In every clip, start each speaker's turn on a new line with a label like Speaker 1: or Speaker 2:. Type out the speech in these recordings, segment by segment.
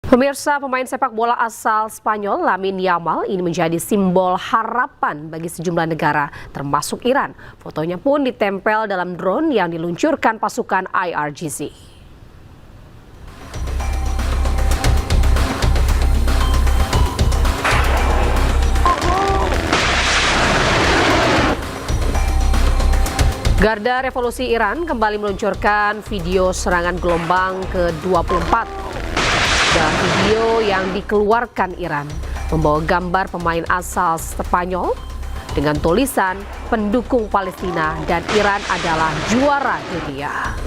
Speaker 1: Pemirsa, pemain sepak bola asal Spanyol Lamine Yamal ini menjadi simbol harapan bagi sejumlah negara, termasuk Iran. Fotonya pun ditempel dalam drone yang diluncurkan pasukan IRGC. Garda Revolusi Iran kembali meluncurkan video serangan gelombang ke-24. Dalam video yang dikeluarkan Iran membawa gambar pemain asal Spanyol dengan tulisan pendukung Palestina dan Iran adalah juara dunia.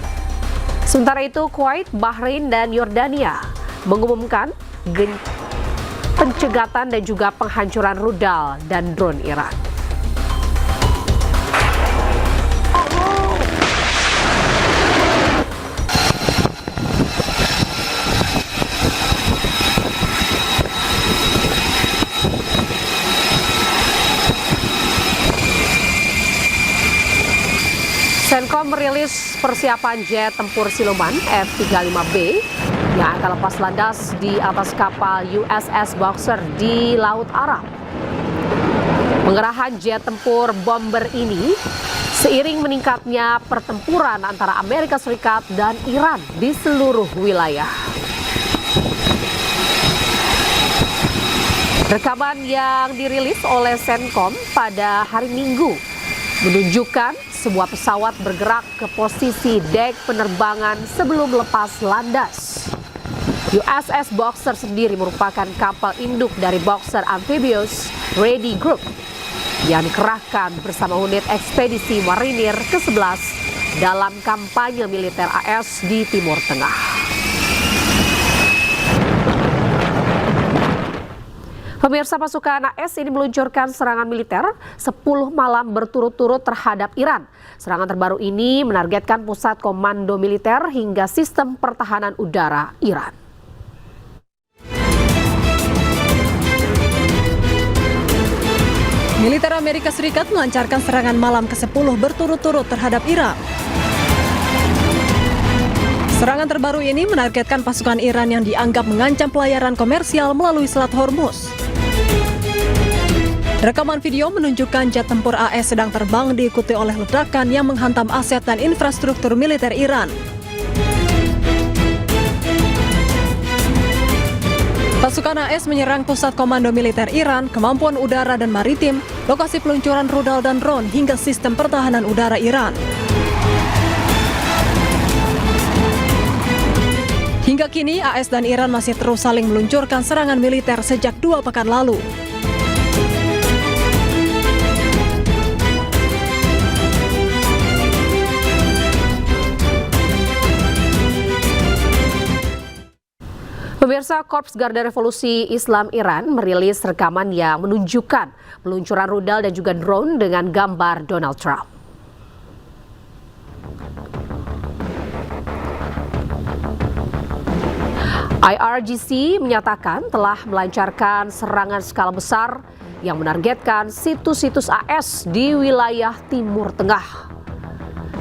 Speaker 1: Sementara itu Kuwait, Bahrain, dan Yordania mengumumkan pencegatan dan juga penghancuran rudal dan drone Iran. Senkom merilis persiapan jet tempur siluman F-35B yang akan lepas landas di atas kapal USS Boxer di Laut Arab. Pengerahan jet tempur bomber ini seiring meningkatnya pertempuran antara Amerika Serikat dan Iran di seluruh wilayah. Rekaman yang dirilis oleh Senkom pada hari Minggu menunjukkan sebuah pesawat bergerak ke posisi dek penerbangan sebelum lepas landas. USS Boxer sendiri merupakan kapal induk dari Boxer Amphibious Ready Group yang dikerahkan bersama unit ekspedisi marinir ke-11 dalam kampanye militer AS di Timur Tengah. Pemirsa, pasukan AS ini meluncurkan serangan militer 10 malam berturut-turut terhadap Iran. Serangan terbaru ini menargetkan pusat komando militer hingga sistem pertahanan udara Iran.
Speaker 2: Militer Amerika Serikat melancarkan serangan malam ke-10 berturut-turut terhadap Iran. Serangan terbaru ini menargetkan pasukan Iran yang dianggap mengancam pelayaran komersial melalui Selat Hormuz. Rekaman video menunjukkan jet tempur AS sedang terbang diikuti oleh ledakan yang menghantam aset dan infrastruktur militer Iran. Pasukan AS menyerang pusat komando militer Iran, kemampuan udara dan maritim, lokasi peluncuran rudal dan drone hingga sistem pertahanan udara Iran. Hingga kini AS dan Iran masih terus saling meluncurkan serangan militer sejak 2 pekan lalu.
Speaker 1: Pemirsa, Korps Garda Revolusi Islam Iran merilis rekaman yang menunjukkan peluncuran rudal dan juga drone dengan gambar Donald Trump. IRGC menyatakan telah melancarkan serangan skala besar yang menargetkan situs-situs AS di wilayah Timur Tengah.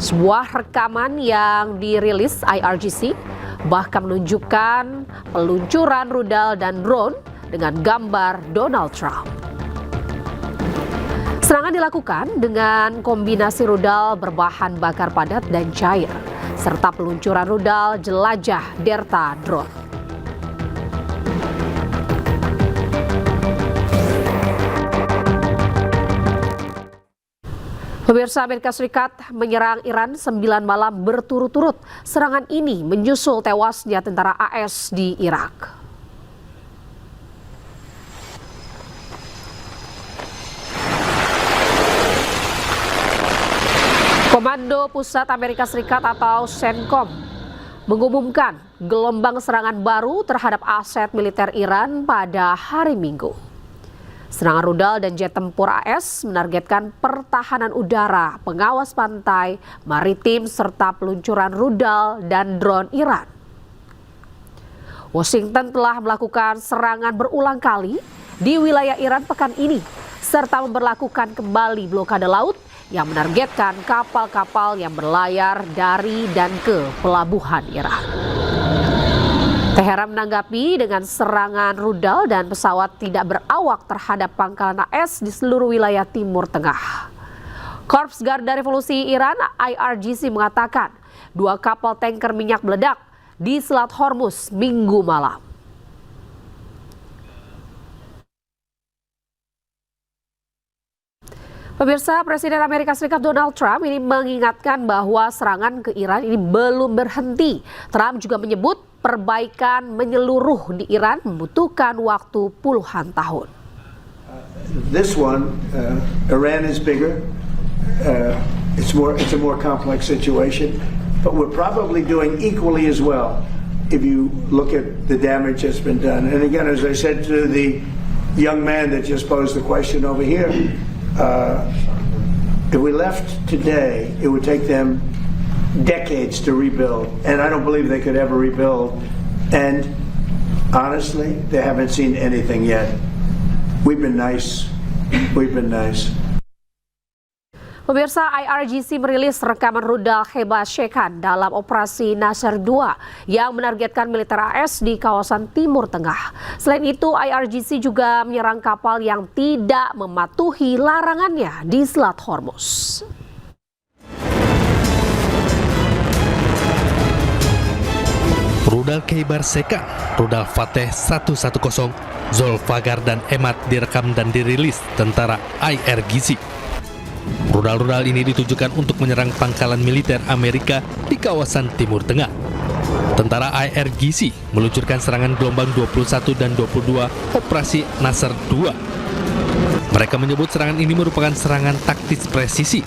Speaker 1: Sebuah rekaman yang dirilis IRGC bahkan menunjukkan peluncuran rudal dan drone dengan gambar Donald Trump. Serangan dilakukan dengan kombinasi rudal berbahan bakar padat dan cair, serta peluncuran rudal jelajah Delta drone. Pemirsa, Amerika Serikat menyerang Iran 9 malam berturut-turut. Serangan ini menyusul tewasnya tentara AS di Irak. Komando Pusat Amerika Serikat atau Senkom mengumumkan gelombang serangan baru terhadap aset militer Iran pada hari Minggu. Serangan rudal dan jet tempur AS menargetkan pertahanan udara, pengawas pantai, maritim, serta peluncuran rudal dan drone Iran. Washington telah melakukan serangan berulang kali di wilayah Iran pekan ini, serta memberlakukan kembali blokade laut yang menargetkan kapal-kapal yang berlayar dari dan ke pelabuhan Iran. Teheran menanggapi dengan serangan rudal dan pesawat tidak berawak terhadap pangkalan AS di seluruh wilayah Timur Tengah. Korps Garda Revolusi Iran IRGC mengatakan 2 kapal tanker minyak meledak di Selat Hormuz Minggu malam. Pemirsa, Presiden Amerika Serikat Donald Trump ini mengingatkan bahwa serangan ke Iran ini belum berhenti. Trump juga menyebut perbaikan menyeluruh di Iran membutuhkan waktu puluhan tahun.
Speaker 3: This one, Iran is bigger. It's a more complex situation, but we're probably doing equally as well if you look at the damage that's been done. And again, as I said to the young man that just posed the question over here, if we left today, it would take them decades to rebuild, and I don't believe they could ever rebuild. And honestly, they haven't seen anything yet. We've been nice. We've been nice.
Speaker 1: Pemirsa, IRGC merilis rekaman rudal Heba-Shekan dalam operasi Nasr 2 yang menargetkan militer AS di kawasan Timur Tengah. Selain itu, IRGC juga menyerang kapal yang tidak mematuhi larangannya di Selat Hormuz.
Speaker 4: Rudal Heba-Shekan, rudal Fateh 110, Zulfagar dan Emad direkam dan dirilis tentara IRGC. Rudal-rudal ini ditujukan untuk menyerang pangkalan militer Amerika di kawasan Timur Tengah. Tentara IRGC meluncurkan serangan gelombang 21 dan 22 Operasi Nasr 2. Mereka menyebut serangan ini merupakan serangan taktis presisi.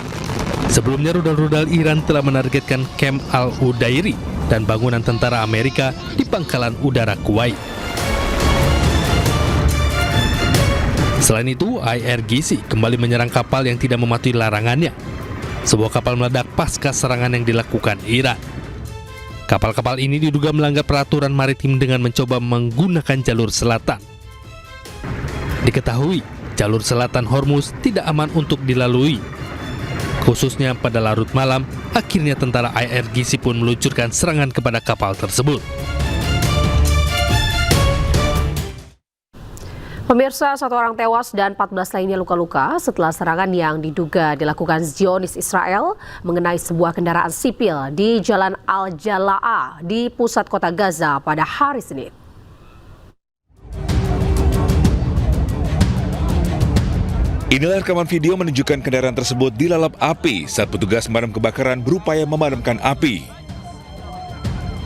Speaker 4: Sebelumnya rudal-rudal Iran telah menargetkan Camp Al-Udairi dan bangunan tentara Amerika di pangkalan udara Kuwait. Selain itu, IRGC kembali menyerang kapal yang tidak mematuhi larangannya. Sebuah kapal meledak pasca serangan yang dilakukan Iran. Kapal-kapal ini diduga melanggar peraturan maritim dengan mencoba menggunakan jalur selatan. Diketahui, jalur selatan Hormuz tidak aman untuk dilalui. Khususnya pada larut malam, akhirnya tentara IRGC pun meluncurkan serangan kepada kapal tersebut.
Speaker 1: Pemirsa, 1 orang tewas dan 14 lainnya luka-luka setelah serangan yang diduga dilakukan Zionis Israel mengenai sebuah kendaraan sipil di Jalan Al-Jala'ah di pusat kota Gaza pada hari Senin.
Speaker 5: Inilah rekaman video menunjukkan kendaraan tersebut dilalap api saat petugas pemadam kebakaran berupaya memadamkan api.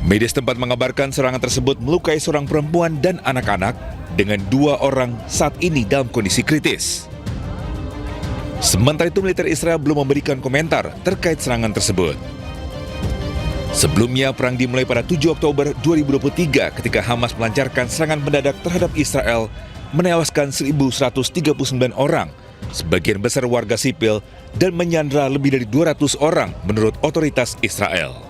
Speaker 5: Media setempat mengabarkan serangan tersebut melukai seorang perempuan dan anak-anak, dengan 2 orang saat ini dalam kondisi kritis. Sementara itu, militer Israel belum memberikan komentar terkait serangan tersebut. Sebelumnya, perang dimulai pada 7 Oktober 2023 ketika Hamas melancarkan serangan mendadak terhadap Israel, menewaskan 1.139 orang, sebagian besar warga sipil, dan menyandra lebih dari 200 orang menurut otoritas Israel.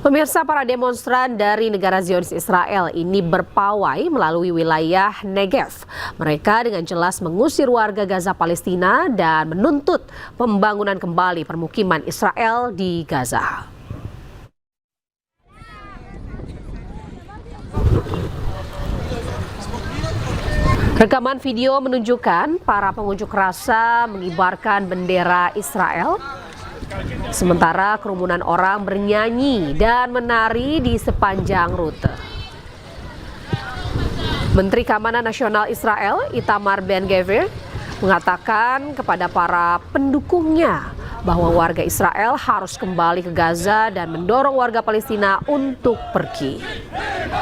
Speaker 1: Pemirsa, para demonstran dari negara Zionis Israel ini berpawai melalui wilayah Negev. Mereka dengan jelas mengusir warga Gaza Palestina dan menuntut pembangunan kembali permukiman Israel di Gaza. Rekaman video menunjukkan para pengunjuk rasa mengibarkan bendera Israel. Sementara kerumunan orang bernyanyi dan menari di sepanjang rute. Menteri Keamanan Nasional Israel, Itamar Ben-Gvir, mengatakan kepada para pendukungnya bahwa warga Israel harus kembali ke Gaza dan mendorong warga Palestina untuk pergi.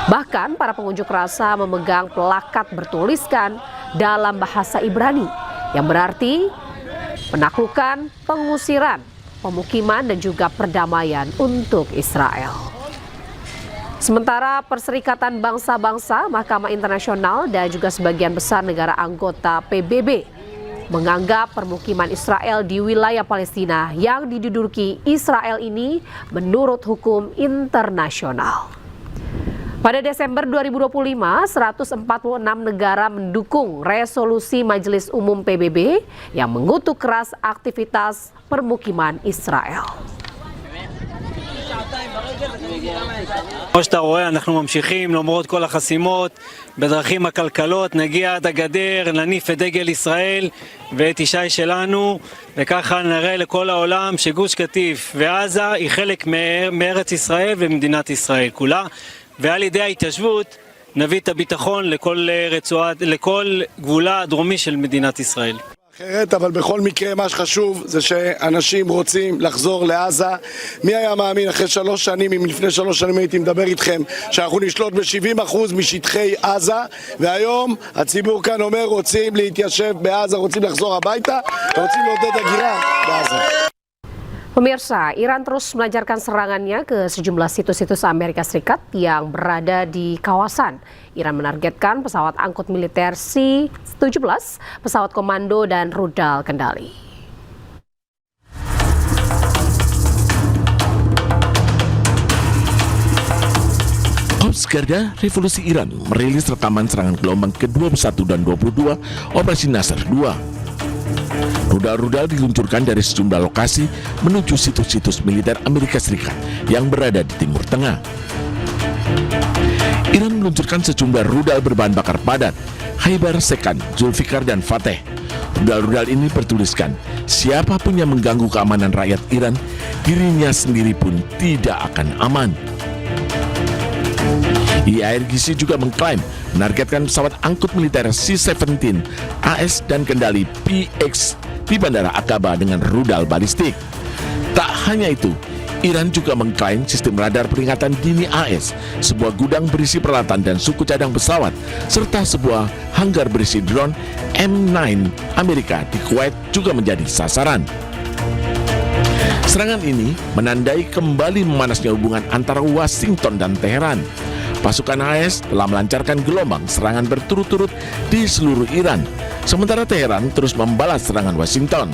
Speaker 1: Bahkan para pengunjuk rasa memegang plakat bertuliskan dalam bahasa Ibrani yang berarti penaklukan, pengusiran, pemukiman dan juga perdamaian untuk Israel. Sementara Perserikatan Bangsa-Bangsa, Mahkamah Internasional dan juga sebagian besar negara anggota PBB menganggap permukiman Israel di wilayah Palestina yang diduduki Israel ini menurut hukum internasional. Pada Desember 2025, 146 negara mendukung resolusi Majelis Umum PBB yang mengutuk keras aktivitas permukiman Israel.
Speaker 6: כמו שאתה רואה, אנחנו ממשיכים למרות כל החסימות, בדרכים עקלקלות, נגיע עד הגדר, נניף את דגל ישראל ואת ישי שלנו, וככה נראה לכל העולם שגוש קטיף ועזה היא חלק מארץ ישראל ומדינת ישראל כולה, ועל ידי ההתיישבות נביא את הביטחון לכל גבולה הדרומי של מדינת ישראל.
Speaker 7: אחרת, אבל בכל מקרה מה שחשוב זה שאנשים רוצים לחזור לעזה. מי היה מאמין אחרי 3 שנים, אם לפני 3 שנים הייתי מדבר איתכם שאנחנו נשלוט ב-70% משטחי עזה, והיום הציבור כאן אומר רוצים להתיישב בעזה, רוצים לחזור הביתה, רוצים לעודד הגירה בעזה.
Speaker 1: Pemirsa, Iran terus melancarkan serangannya ke sejumlah situs-situs Amerika Serikat yang berada di kawasan. Iran menargetkan pesawat angkut militer C-17, pesawat komando dan rudal kendali.
Speaker 8: Korps Garda Revolusi Iran merilis rekaman serangan gelombang ke-21 dan 22 Operasi Nasr 2. Rudal-rudal diluncurkan dari sejumlah lokasi menuju situs-situs militer Amerika Serikat yang berada di Timur Tengah. Iran meluncurkan sejumlah rudal berbahan bakar padat, Khaibar, Sekan, Zulfikar, dan Fateh. Rudal-rudal ini bertuliskan, siapapun yang mengganggu keamanan rakyat Iran, dirinya sendiri pun tidak akan aman. IARGC juga mengklaim menargetkan pesawat angkut militer C-17 AS dan kendali PX di Bandara Aqaba dengan rudal balistik. Tak hanya itu, Iran juga mengklaim sistem radar peringatan dini AS, sebuah gudang berisi peralatan dan suku cadang pesawat, serta sebuah hanggar berisi drone M9 Amerika di Kuwait juga menjadi sasaran. Serangan ini menandai kembali memanasnya hubungan antara Washington dan Teheran. Pasukan AS telah melancarkan gelombang serangan berturut-turut di seluruh Iran, sementara Teheran terus membalas serangan Washington.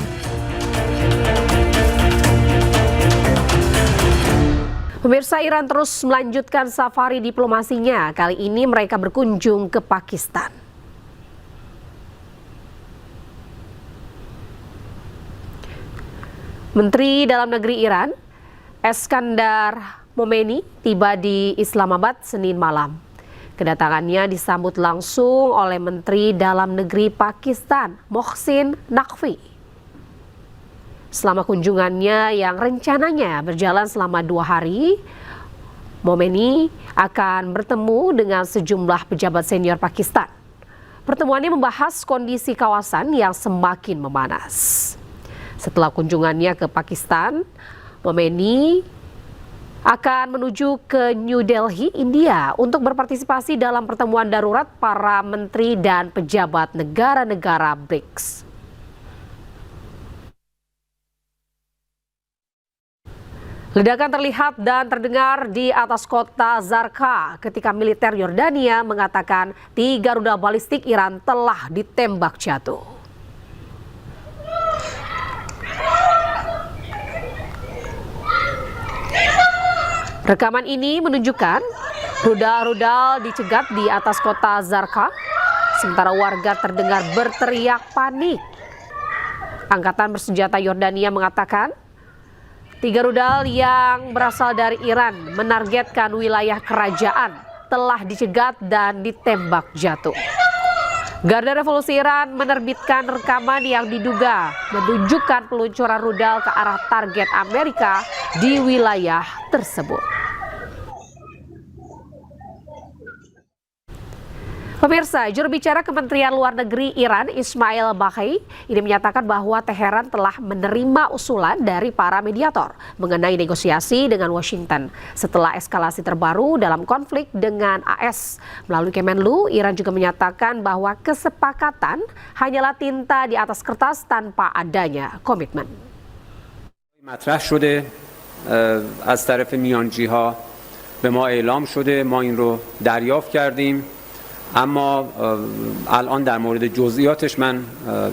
Speaker 1: Pemirsa, Iran terus melanjutkan safari diplomasinya. Kali ini mereka berkunjung ke Pakistan. Menteri Dalam Negeri Iran, Eskandar Momeni, tiba di Islamabad Senin malam. Kedatangannya disambut langsung oleh Menteri Dalam Negeri Pakistan, Mohsin Naqvi. Selama kunjungannya yang rencananya berjalan selama 2 hari, Momeni akan bertemu dengan sejumlah pejabat senior Pakistan. Pertemuannya membahas kondisi kawasan yang semakin memanas. Setelah kunjungannya ke Pakistan, Momeni akan menuju ke New Delhi, India untuk berpartisipasi dalam pertemuan darurat para menteri dan pejabat negara-negara BRICS. Ledakan terlihat dan terdengar di atas kota Zarqa ketika militer Yordania mengatakan 3 rudal balistik Iran telah ditembak jatuh. Rekaman ini menunjukkan rudal-rudal dicegat di atas kota Zarqa, sementara warga terdengar berteriak panik. Angkatan bersenjata Yordania mengatakan 3 rudal yang berasal dari Iran menargetkan wilayah kerajaan telah dicegat dan ditembak jatuh. Garda Revolusi Iran menerbitkan rekaman yang diduga menunjukkan peluncuran rudal ke arah target Amerika di wilayah tersebut. Pemirsa, juru bicara Kementerian Luar Negeri Iran, Ismail Baghai, ini menyatakan bahwa Teheran telah menerima usulan dari para mediator mengenai negosiasi dengan Washington setelah eskalasi terbaru dalam konflik dengan AS. Melalui Kemenlu, Iran juga menyatakan bahwa kesepakatan hanyalah tinta di atas kertas tanpa adanya komitmen.
Speaker 9: مطرح شده از طرف میانجی‌ها به ما اعلام شده، ما این رو دریافت کردیم. اما الان در مورد جزئیاتش من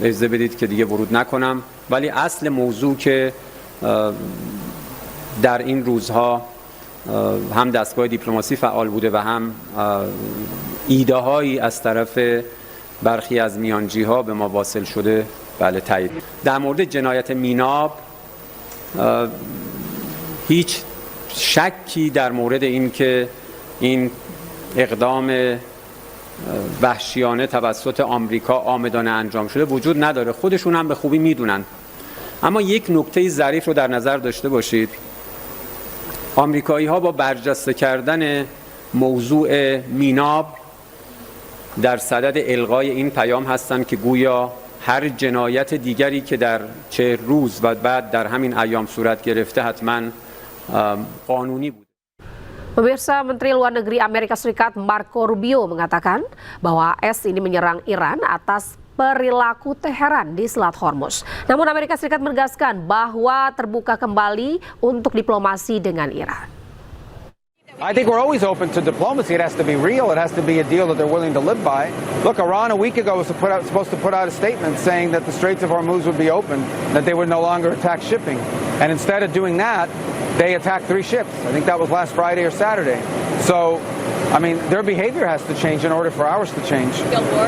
Speaker 9: اجازه بدید که دیگه ورود نکنم، ولی اصل موضوع که در این روزها هم دستگاه دیپلماسی فعال بوده و هم ایده هایی از طرف برخی از میانجی‌ها به ما واصل شده، بله تایید. در مورد جنایت میناب هیچ شکی در مورد اینکه این اقدام وحشیانه توسط آمریکا عامدانه انجام شده وجود نداره. خودشون هم به خوبی میدونن. اما یک نکته ظریف رو در نظر داشته باشید. آمریکایی ها با برجسته کردن موضوع میناب در صدد الغای این پیام هستند که گویا هر جنایت دیگری که در 40 روز و بعد در همین ایام صورت گرفته حتما قانونی بود.
Speaker 1: Pemirsa, Menteri Luar Negeri Amerika Serikat Marco Rubio mengatakan bahwa AS ini menyerang Iran atas perilaku Teheran di Selat Hormuz. Namun Amerika Serikat menegaskan bahwa terbuka kembali untuk diplomasi dengan Iran.
Speaker 10: I think we're always open to diplomacy. It has to be real. It has to be a deal that they're willing to live by. Look, Iran a week ago was supposed to put out a statement saying that the Straits of Hormuz would be open, that they would no longer attack shipping. And instead of doing that, they attacked 3 ships. I think that was last Friday or Saturday. So, I mean, their behavior has to change in order for ours to change.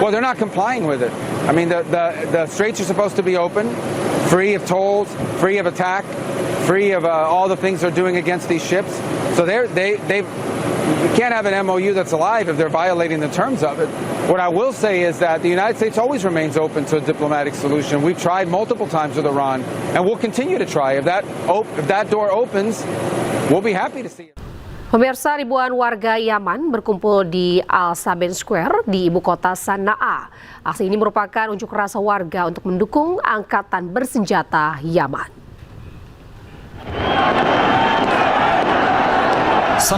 Speaker 10: Well, they're not complying with it. I mean, the Straits are supposed to be open, free of tolls, free of attack, free of all the things they're doing against these ships. So we can't have an MOU that's alive if they're violating the terms of it. What I will say is that the United States always remains open to a diplomatic solution. We've tried multiple times with Iran, and we'll continue to try. If that door opens, we'll be happy to see it.
Speaker 1: Pemirsa, ribuan warga Yaman berkumpul di Al-Saben Square di ibu kota Sana'a. Aksi ini merupakan unjuk rasa warga untuk mendukung angkatan bersenjata Yaman.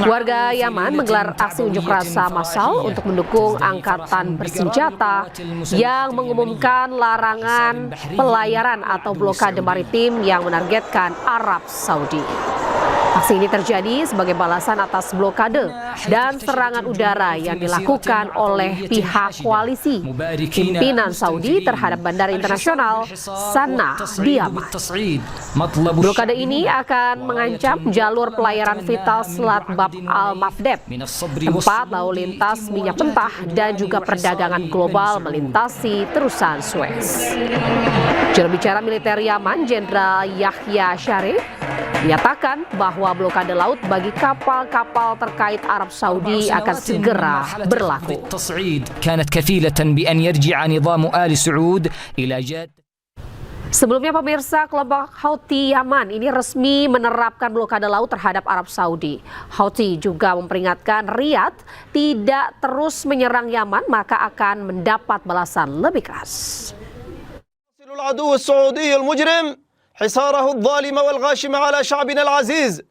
Speaker 1: Warga Yaman menggelar aksi unjuk rasa massal untuk mendukung angkatan bersenjata yang mengumumkan larangan pelayaran atau blokade maritim yang menargetkan Arab Saudi. Aksi ini terjadi sebagai balasan atas blokade dan serangan udara yang dilakukan oleh pihak koalisi pimpinan Saudi terhadap bandara internasional Sanaa di Yaman. Blokade ini akan mengancam jalur pelayaran vital Selat Bab al-Mafdeb, tempat lalu lintas minyak mentah dan juga perdagangan global melintasi terusan Suez. Juru bicara militer Yaman, Jenderal Yahya Sharif, menyatakan bahwa blokade laut bagi kapal-kapal terkait Arab Saudi akan segera berlaku. Sebelumnya pemirsa, kelompok Houthi Yaman ini resmi menerapkan blokade laut terhadap Arab Saudi. Houthi juga memperingatkan Riyadh tidak terus menyerang Yaman maka akan mendapat balasan lebih keras.
Speaker 11: حصاره الظالم والغاشم على شعبنا العزيز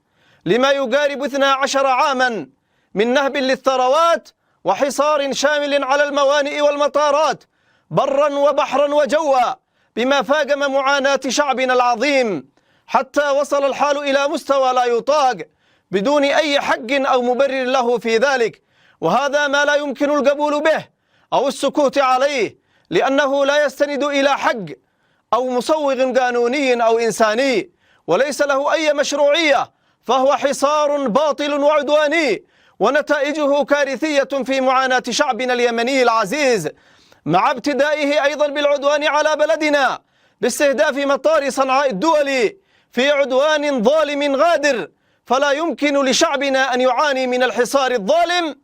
Speaker 11: لما يقارب 12 عاما من نهب للثروات وحصار شامل على الموانئ والمطارات برا وبحرا وجوا بما فاقم معاناة شعبنا العظيم حتى وصل الحال إلى مستوى لا يطاق بدون أي حق أو مبرر له في ذلك، وهذا ما لا يمكن القبول به أو السكوت عليه لأنه لا يستند إلى حق أو مصوغ قانوني أو إنساني وليس له أي مشروعية، فهو حصار باطل وعدواني ونتائجه كارثية في معاناة شعبنا اليمني العزيز، مع ابتدائه أيضا بالعدوان على بلدنا باستهداف مطار صنعاء الدولي في عدوان ظالم غادر. فلا يمكن لشعبنا أن يعاني من الحصار الظالم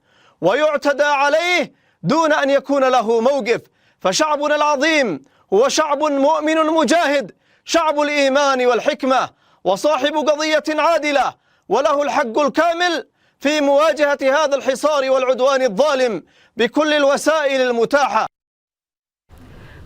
Speaker 11: ويعتدى عليه دون أن يكون له موقف. فشعبنا العظيم هو شعب مؤمن مجاهد، شعب الإيمان والحكمة وصاحب قضية عادلة، وله الحق الكامل في مواجهة هذا الحصار والعدوان الظالم بكل الوسائل المتاحة.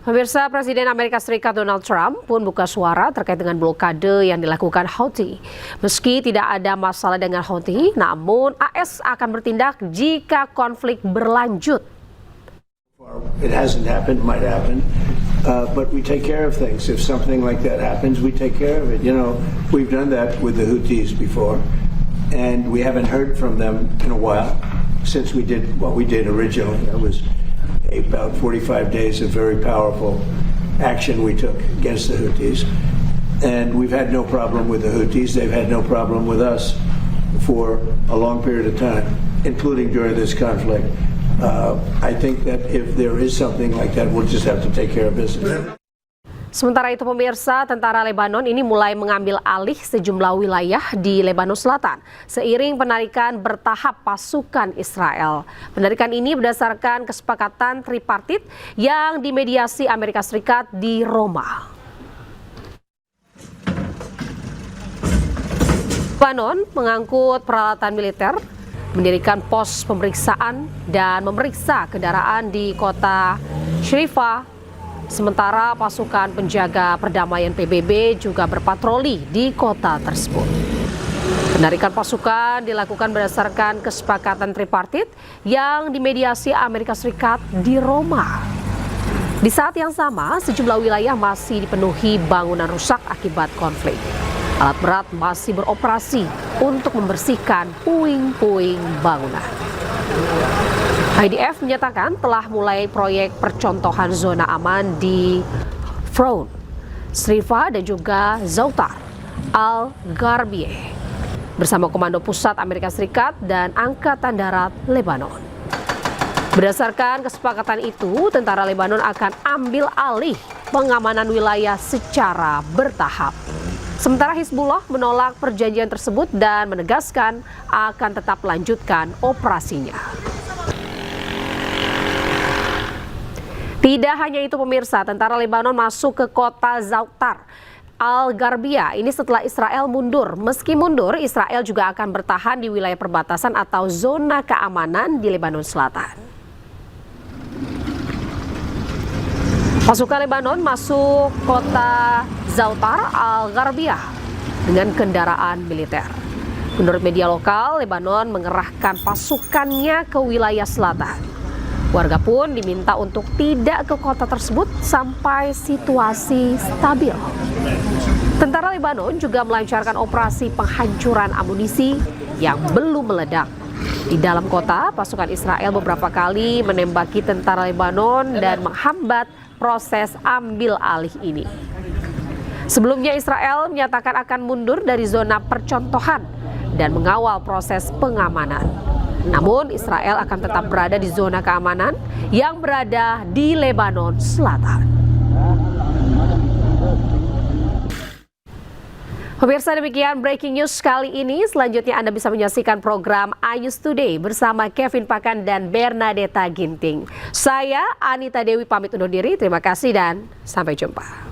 Speaker 1: Pemirsa, Presiden Amerika Serikat Donald Trump pun buka suara terkait dengan blokade yang dilakukan Houthi. Meski tidak ada masalah dengan Houthi, namun AS akan bertindak jika konflik berlanjut.
Speaker 3: It hasn't happened, might happen, but we take care of things. If something like that happens, we take care of it. You know, we've done that with the Houthis before, and we haven't heard from them in a while since we did what we did originally. It was about 45 days of very powerful action we took against the Houthis, and we've had no problem with the Houthis. They've had no problem with us for a long period of time, including during this conflict. I think that if there is something like that, we'll just have to take care of business.
Speaker 1: Sementara itu pemirsa, tentara Lebanon ini mulai mengambil alih sejumlah wilayah di Lebanon Selatan seiring penarikan bertahap pasukan Israel. Penarikan ini berdasarkan kesepakatan tripartit yang dimediasi Amerika Serikat di Roma. Lebanon mengangkut peralatan militer, mendirikan pos pemeriksaan dan memeriksa kendaraan di kota Shrifa. Sementara pasukan penjaga perdamaian PBB juga berpatroli di kota tersebut. Penarikan pasukan dilakukan berdasarkan kesepakatan tripartit yang dimediasi Amerika Serikat di Roma. Di saat yang sama, sejumlah wilayah masih dipenuhi bangunan rusak akibat konflik. Alat berat masih beroperasi untuk membersihkan puing-puing bangunan. IDF menyatakan telah mulai proyek percontohan zona aman di Froun, Shrifa dan juga Zautar al-Gharbiyeh bersama Komando Pusat Amerika Serikat dan Angkatan Darat Lebanon. Berdasarkan kesepakatan itu, tentara Lebanon akan ambil alih pengamanan wilayah secara bertahap. Sementara Hizbullah menolak perjanjian tersebut dan menegaskan akan tetap melanjutkan operasinya. Tidak hanya itu pemirsa, tentara Lebanon masuk ke kota Zautar al-Gharbiyeh ini setelah Israel mundur. Meski mundur, Israel juga akan bertahan di wilayah perbatasan atau zona keamanan di Lebanon Selatan. Pasukan Lebanon masuk kota Zautar al-Gharbiyeh dengan kendaraan militer. Menurut media lokal, Lebanon mengerahkan pasukannya ke wilayah selatan. Warga pun diminta untuk tidak ke kota tersebut sampai situasi stabil. Tentara Lebanon juga melancarkan operasi penghancuran amunisi yang belum meledak. Di dalam kota, pasukan Israel beberapa kali menembaki tentara Lebanon dan menghambat proses ambil alih ini. Sebelumnya Israel menyatakan akan mundur dari zona percontohan dan mengawal proses pengamanan. Namun Israel akan tetap berada di zona keamanan yang berada di Lebanon Selatan. Pemirsa, demikian breaking news kali ini. Selanjutnya Anda bisa menyaksikan program iNews Today bersama Kevin Pakan dan Bernadetta Ginting. Saya Anita Dewi pamit undur diri. Terima kasih dan sampai jumpa.